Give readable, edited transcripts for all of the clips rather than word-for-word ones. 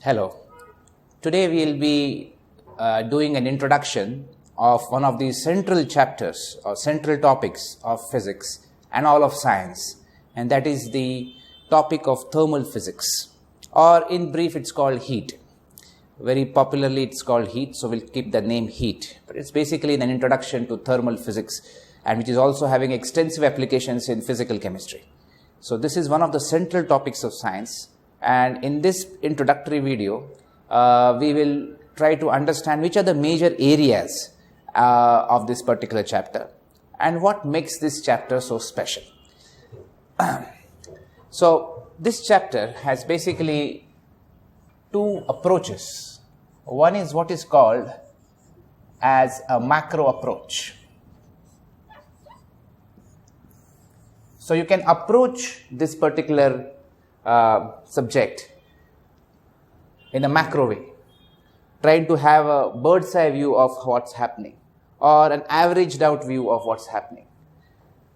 Hello. Today we will be doing an introduction of one of the central chapters or central topics of physics and all of science, and that is the topic of thermal physics, or in brief it's called heat. Very popularly it's called heat, so we'll keep the name heat, but it's basically an introduction to thermal physics, and which is also having extensive applications in physical chemistry. So this is one of the central topics of science, and in this introductory video we will try to understand which are the major areas of this particular chapter and what makes this chapter so special. So this chapter has basically two approaches. One is what is called as a macro approach. So you can approach this particular subject in a macro way, trying to have a bird's eye view of what's happening or an averaged out view of what's happening.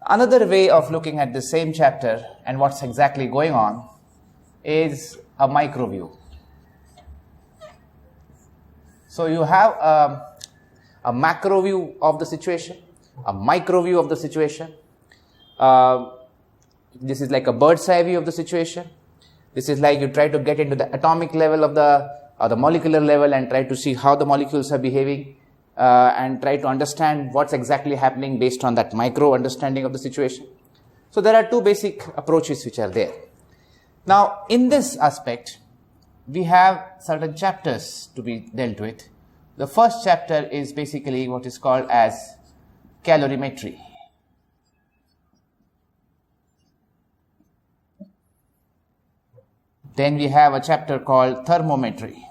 Another way of looking at the same chapter and what's exactly going on is a micro view. So you have a macro view of the situation, a micro view of the situation. This is like a bird's eye view of the situation. This is like you try to get into the atomic level of the molecular level and try to see how the molecules are behaving and try to understand what's exactly happening based on that micro understanding of the situation. So there are two basic approaches which are there. Now in this aspect, we have certain chapters to be dealt with. The first chapter is basically what is called as calorimetry. Then we have a chapter called thermometry.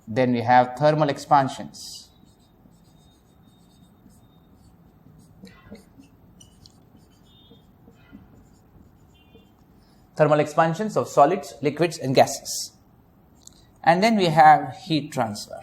Then we have thermal expansions. Thermal expansions of solids, liquids and gases. And then we have heat transfer.